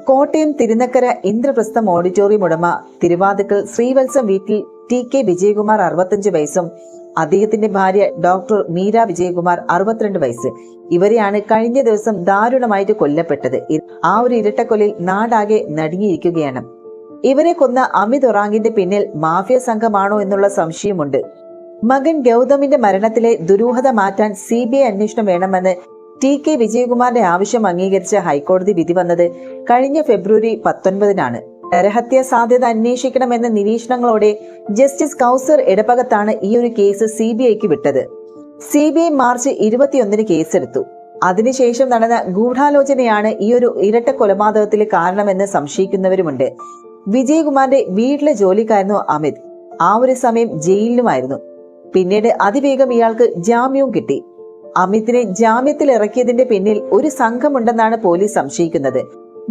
Kottayam Thirunakkara Indraprastha auditorium ഉടമ തിരുവാതിക്കൽ ശ്രീവത്സം വീട്ടിൽ TK. Vijayakumar 65 വയസ്സും അദ്ദേഹത്തിന്റെ ഭാര്യ ഡോക്ടർ മീര വിജയകുമാർ 62 വയസ്സ് ഇവരെയാണ് കഴിഞ്ഞ ദിവസം ദാരുണമായിട്ട് കൊല്ലപ്പെട്ടത്. ആ ഒരു ഇരട്ടക്കൊലയിൽ നാടാകെ നടുങ്ങിയിരിക്കുകയാണ്. ഇവരെ കൊന്ന അമിത് ഒറാങ്ങിന്റെ പിന്നിൽ മാഫിയ സംഘമാണോ എന്നുള്ള സംശയമുണ്ട്. മകൻ ഗൗതമിന്റെ മരണത്തിലെ ദുരൂഹത മാറ്റാൻ CBI അന്വേഷണം വേണമെന്ന് ടി.കെ. വിജയകുമാറിന്റെ ആവശ്യം അംഗീകരിച്ച ഹൈക്കോടതി വിധി വന്നത് കഴിഞ്ഞ ഫെബ്രുവരി 19-നാണ്. നരഹത്യാ സാധ്യത അന്വേഷിക്കണമെന്ന നിരീക്ഷണങ്ങളോടെ ജസ്റ്റിസ് കൗസർ ഇടപകത്താണ് ഈ ഒരു കേസ് CBIക്ക് വിട്ടത്. CBI മാർച്ച് 21-ന് കേസെടുത്തു. അതിനുശേഷം നടന്ന ഗൂഢാലോചനയാണ് ഈ ഒരു ഇരട്ട കൊലപാതകത്തിലെ കാരണമെന്ന് സംശയിക്കുന്നവരുമുണ്ട്. വിജയകുമാറിന്റെ വീട്ടിലെ ജോലിക്കാരനോ അമിത്. ആ ഒരു സമയം ജയിലിലുമായിരുന്നു. പിന്നീട് അതിവേഗം ഇയാൾക്ക് ജാമ്യവും കിട്ടി. അമിതിനെ ജാമ്യത്തിൽ ഇറക്കിയതിന്റെ പിന്നിൽ ഒരു സംഘമുണ്ടെന്നാണ് പോലീസ് സംശയിക്കുന്നത്.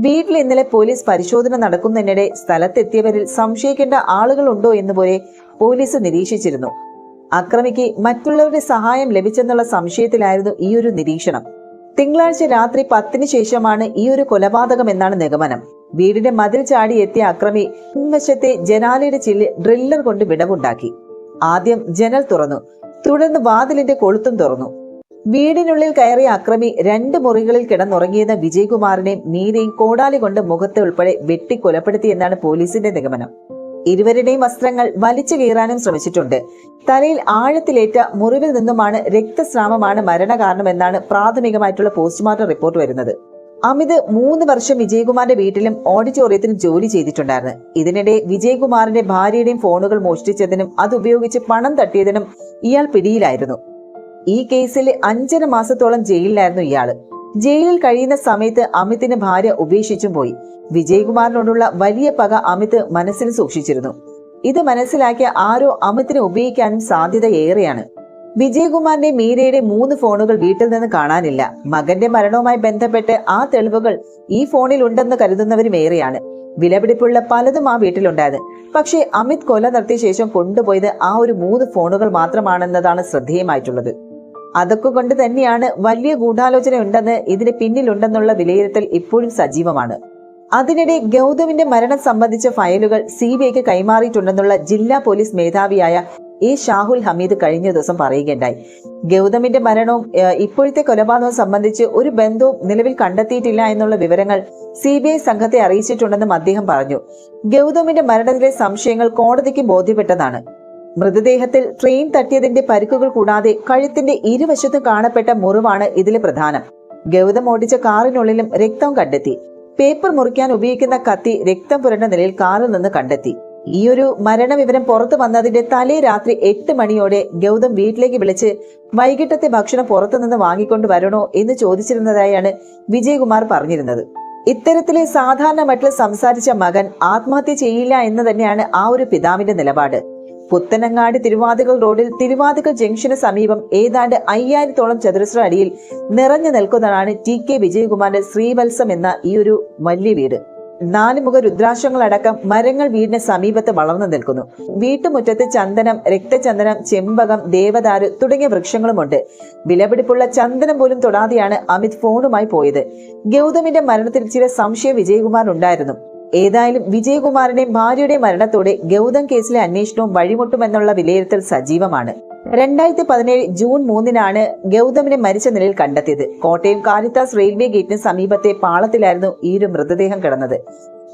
വീട്ടിൽ ഇന്നലെ പോലീസ് പരിശോധന നടക്കുന്നതിനിടെ സ്ഥലത്തെത്തിയവരിൽ സംശയിക്കേണ്ട ആളുകളുണ്ടോ എന്നുപോലെ പോലീസ് നിരീക്ഷിച്ചിരുന്നു. അക്രമിക്ക് മറ്റുള്ളവരുടെ സഹായം ലഭിച്ചെന്നുള്ള സംശയത്തിലായിരുന്നു ഈ ഒരു നിരീക്ഷണം. തിങ്കളാഴ്ച രാത്രി 10-ന് ശേഷമാണ് ഈ ഒരു കൊലപാതകം എന്നാണ് നിഗമനം. വീടിന്റെ മതിൽ ചാടി എത്തിയ അക്രമി മുൻവശത്തെ ജനാലയുടെ ചില്ല് ഡ്രില്ലർ കൊണ്ട് വിടവുണ്ടാക്കി. ആദ്യം ജനൽ തുറന്നു, തുടർന്ന് വാതിലിന്റെ കൊളുത്തും തുറന്നു. വീടിനുള്ളിൽ കയറിയ അക്രമി 2 മുറികളിൽ കിടന്നുറങ്ങിയെന്ന വിജയകുമാറിനെയും മീരയും കോടാലി കൊണ്ട് മുഖത്തെ ഉൾപ്പെടെ വെട്ടി കൊലപ്പെടുത്തിയെന്നാണ് പോലീസിന്റെ നിഗമനം. ഇരുവരുടെയും വസ്ത്രങ്ങൾ വലിച്ചു കീറാനും ശ്രമിച്ചിട്ടുണ്ട്. തലയിൽ ആഴത്തിലേറ്റ മുറിവിൽ നിന്നുമാണ് രക്തസ്രാവമാണ് മരണകാരണമെന്നാണ് പ്രാഥമികമായിട്ടുള്ള പോസ്റ്റ്മോർട്ടം റിപ്പോർട്ട് വരുന്നത്. അമിത് 3 വർഷം വിജയകുമാറിന്റെ വീട്ടിലും ഓഡിറ്റോറിയത്തിലും ജോലി ചെയ്തിട്ടുണ്ടായിരുന്നു. ഇതിനിടെ വിജയകുമാറിന്റെ ഭാര്യയുടെയും ഫോണുകൾ മോഷ്ടിച്ചതിനും അതുപയോഗിച്ച് പണം തട്ടിയതിനും ഇയാൾ പിടിയിലായിരുന്നു. ഈ കേസിൽ 5.5 മാസത്തോളം ജയിലിലായിരുന്നു ഇയാള്. ജയിലിൽ കഴിയുന്ന സമയത്ത് അമിതിന്റെ ഭാര്യ ഉപേക്ഷിച്ചും പോയി. വിജയകുമാറിനോടുള്ള വലിയ പക അമിത് മനസ്സിൽ സൂക്ഷിച്ചിരുന്നു. ഇത് മനസ്സിലാക്കിയ ആരോ അമിതിനെ ഉപയോഗിക്കാനും സാധ്യത ഏറെയാണ്. വിജയകുമാറിന്റെ മീരയുടെ 3 ഫോണുകൾ വീട്ടിൽ നിന്ന് കാണാനില്ല. മകന്റെ മരണവുമായി ബന്ധപ്പെട്ട് ആ തെളിവുകൾ ഈ ഫോണിൽ ഉണ്ടെന്ന് കരുതുന്നവരും ഏറെയാണ്. വിലപിടിപ്പുള്ള പലതും ആ വീട്ടിലുണ്ടായത്. പക്ഷേ അമിത് കൊല നടത്തിയ ശേഷം കൊണ്ടുപോയത് ആ ഒരു 3 ഫോണുകൾ മാത്രമാണെന്നതാണ് ശ്രദ്ധേയമായിട്ടുള്ളത്. അതൊക്കെ കൊണ്ട് തന്നെയാണ് വലിയ ഗൂഢാലോചന ഉണ്ടെന്ന് ഇതിന് പിന്നിലുണ്ടെന്നുള്ള വിലയിരുത്തൽ ഇപ്പോഴും സജീവമാണ്. അതിനിടെ ഗൗതമിന്റെ മരണം സംബന്ധിച്ച ഫയലുകൾ CBIക്ക് കൈമാറിയിട്ടുണ്ടെന്നുള്ള ജില്ലാ പോലീസ് മേധാവിയായ A. ഷാഹുൽ ഹമീദ് കഴിഞ്ഞ ദിവസം പറയുകയുണ്ടായി. ഗൗതമിന്റെ മരണവും ഇപ്പോഴത്തെ കൊലപാതകവും സംബന്ധിച്ച് ഒരു ബന്ധവും നിലവിൽ കണ്ടെത്തിയിട്ടില്ല എന്നുള്ള വിവരങ്ങൾ CBI സംഘത്തെ അറിയിച്ചിട്ടുണ്ടെന്നും അദ്ദേഹം പറഞ്ഞു. ഗൗതമിന്റെ മരണത്തിലെ സംശയങ്ങൾ കോടതിക്ക് ബോധ്യപ്പെട്ടതാണ്. മൃതദേഹത്തിൽ ട്രെയിൻ തട്ടിയതിന്റെ പരിക്കുകൾ കൂടാതെ കഴുത്തിന്റെ ഇരുവശത്തും കാണപ്പെട്ട മുറിവാണ് ഇതിലെ പ്രധാനം. ഗൗതം ഓടിച്ച കാറിനുള്ളിലും രക്തം കണ്ടെത്തി. പേപ്പർ മുറിക്കാൻ ഉപയോഗിക്കുന്ന കത്തി രക്തം പുരണ്ട നിലയിൽ കാറിൽ നിന്ന് കണ്ടെത്തി. ഈ ഒരു മരണവിവരം പുറത്തു വന്നതിന്റെ തലേ രാത്രി 8 മണിയോടെ ഗൗതം വീട്ടിലേക്ക് വിളിച്ച് വൈകിട്ടത്തെ ഭക്ഷണം പുറത്തുനിന്ന് വാങ്ങിക്കൊണ്ട് വരണോ എന്ന് ചോദിച്ചിരുന്നതായാണ് വിജയകുമാർ പറഞ്ഞിരുന്നത്. ഇത്തരത്തിലെ സാധാരണ മട്ടിൽ സംസാരിച്ച മകൻ ആത്മഹത്യ ചെയ്യില്ല എന്ന് തന്നെയാണ് ആ ഒരു പിതാവിന്റെ നിലപാട്. പുത്തനങ്ങാടി തിരുവാതിക്കൽ റോഡിൽ തിരുവാതിക്കൽ ജംഗ്ഷന് സമീപം ഏതാണ്ട് 5000-ഓളം ചതുരശ്ര അടിയിൽ നിറഞ്ഞു നിൽക്കുന്നതാണ് ടി.കെ. വിജയകുമാറിന്റെ ശ്രീവത്സം എന്ന ഈ ഒരു വലിയ വീട്. 4 മുഖ രുദ്രാക്ഷങ്ങളടക്കം മരങ്ങൾ വീടിന് സമീപത്ത് വളർന്നു നിൽക്കുന്നു. വീട്ടുമുറ്റത്ത് ചന്ദനം, രക്തചന്ദനം, ചെമ്പകം, ദേവദാരു തുടങ്ങിയ വൃക്ഷങ്ങളുമുണ്ട്. വിലപിടിപ്പുള്ള ചന്ദനം പോലും തൊടാതെയാണ് അമിത് ഫോണുമായി പോയത്. ഗൗതമിന്റെ മരണത്തിൽ ചില സംശയം വിജയകുമാറിനുണ്ടായിരുന്നു. ഏതായാലും വിജയകുമാറിന്റെയും ഭാര്യയുടെയും മരണത്തോടെ ഗൗതം കേസിലെ അന്വേഷണവും വഴിമുട്ടുമെന്നുള്ള വിലയിരുത്തൽ സജീവമാണ്. 2017 ജൂൺ 3-നാണ് ഗൗതമിനെ മരിച്ച നിലയിൽ കണ്ടെത്തിയത്. കോട്ടയം കാരിത്താസ് റെയിൽവേ ഗേറ്റിന് സമീപത്തെ പാളത്തിലായിരുന്നു ഈ ഒരു മൃതദേഹം കിടന്നത്.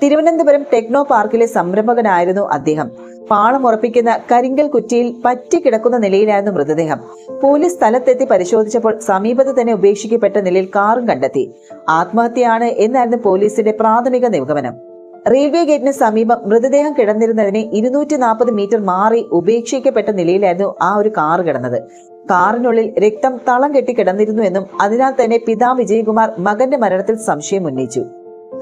തിരുവനന്തപുരം ടെക്നോ പാർക്കിലെ സംരംഭകനായിരുന്നു അദ്ദേഹം. പാളം ഉറപ്പിക്കുന്ന കരിങ്കൽ കുറ്റിയിൽ പറ്റിക്കിടക്കുന്ന നിലയിലായിരുന്നു മൃതദേഹം. പോലീസ് സ്ഥലത്തെത്തി പരിശോധിച്ചപ്പോൾ സമീപത്ത് തന്നെ ഉപേക്ഷിക്കപ്പെട്ട നിലയിൽ കാറും കണ്ടെത്തി. ആത്മഹത്യയാണ് എന്നായിരുന്നു പോലീസിന്റെ പ്രാഥമിക നിഗമനം. റെയിൽവേ ഗേറ്റിന് സമീപം മൃതദേഹം കിടന്നിരുന്നതിന് 240 മീറ്റർ മാറി ഉപേക്ഷിക്കപ്പെട്ട നിലയിലായിരുന്നു ആ ഒരു കാർ കിടന്നത്. കാറിനുള്ളിൽ രക്തം തളം കെട്ടി കിടന്നിരുന്നു എന്നും അതിനാൽ തന്നെ പിതാവ് വിജയകുമാർ മകന്റെ മരണത്തിൽ സംശയം ഉന്നയിച്ചു.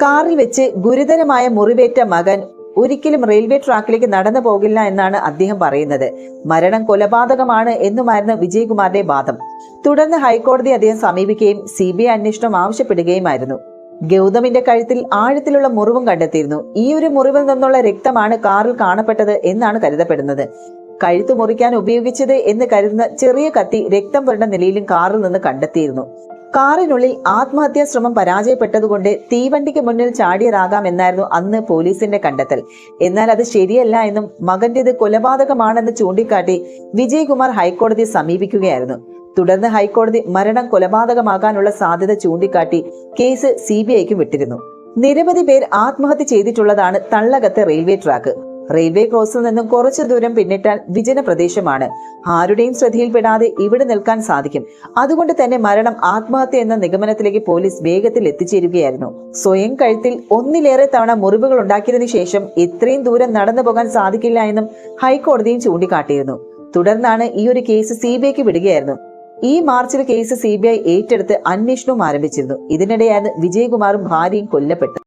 കാറിൽ വെച്ച് ഗുരുതരമായ മുറിവേറ്റ മകൻ ഒരിക്കലും റെയിൽവേ ട്രാക്കിലേക്ക് നടന്നു പോകില്ല എന്നാണ് അദ്ദേഹം പറയുന്നത്. മരണം കൊലപാതകമാണ് എന്നുമായിരുന്നു വിജയകുമാറിന്റെ വാദം. തുടർന്ന് ഹൈക്കോടതി അദ്ദേഹം സമീപിക്കുകയും CBI അന്വേഷണം ആവശ്യപ്പെടുകയുമായിരുന്നു. ഗൗതമിന്റെ കഴുത്തിൽ ആഴത്തിലുള്ള മുറിവും കണ്ടെത്തിയിരുന്നു. ഈ ഒരു മുറിവിൽ നിന്നുള്ള രക്തമാണ് കാറിൽ കാണപ്പെട്ടത് എന്നാണ് കരുതപ്പെടുന്നത്. കഴുത്തു മുറിക്കാൻ ഉപയോഗിച്ചത് എന്ന് കരുതുന്ന ചെറിയ കത്തി രക്തം പുരണ്ട നിലയിലും കാറിൽ നിന്ന് കണ്ടെത്തിയിരുന്നു. കാറിനുള്ളിൽ ആത്മഹത്യാ ശ്രമം പരാജയപ്പെട്ടതുകൊണ്ട് തീവണ്ടിക്ക് മുന്നിൽ ചാടിയതാകാം എന്നായിരുന്നു അന്ന് പോലീസിന്റെ കണ്ടെത്തൽ. എന്നാൽ അത് ശരിയല്ല എന്നും മകന്റേത് കൊലപാതകമാണെന്ന് ചൂണ്ടിക്കാട്ടി വിജയകുമാർ ഹൈക്കോടതിയെ സമീപിക്കുകയായിരുന്നു. തുടർന്ന് ഹൈക്കോടതി മരണം കൊലപാതകമാകാനുള്ള സാധ്യത ചൂണ്ടിക്കാട്ടി കേസ് CBIക്ക് വിട്ടിരുന്നു. നിരവധി പേർ ആത്മഹത്യ ചെയ്തിട്ടുള്ളതാണ് തള്ളകത്തെ റെയിൽവേ ട്രാക്ക്. റെയിൽവേ ക്രോസിൽ നിന്നും കുറച്ചു ദൂരം പിന്നിട്ടാൽ വിജന പ്രദേശമാണ്. ആരുടെയും ശ്രദ്ധയിൽപ്പെടാതെ ഇവിടെ നിൽക്കാൻ സാധിക്കും. അതുകൊണ്ട് തന്നെ മരണം ആത്മഹത്യ എന്ന നിഗമനത്തിലേക്ക് പോലീസ് വേഗത്തിൽ എത്തിച്ചേരുകയായിരുന്നു. സ്വയം കഴുത്തിൽ ഒന്നിലേറെ തവണ മുറിവുകൾ ഉണ്ടാക്കിയതിനു ശേഷം ഇത്രയും ദൂരം നടന്നു പോകാൻ സാധിക്കില്ല എന്നും ഹൈക്കോടതിയും ചൂണ്ടിക്കാട്ടിയിരുന്നു. തുടർന്നാണ് ഈ ഒരു കേസ് CBIക്ക് വിടുകയായിരുന്നു. ഈ മാർച്ചിൽ കേസ് CBI ഏറ്റെടുത്ത് അന്വേഷണവും ആരംഭിച്ചിരുന്നു. ഇതിനിടെയാണ് വിജയകുമാറും ഭാര്യയും കൊല്ലപ്പെട്ടത്.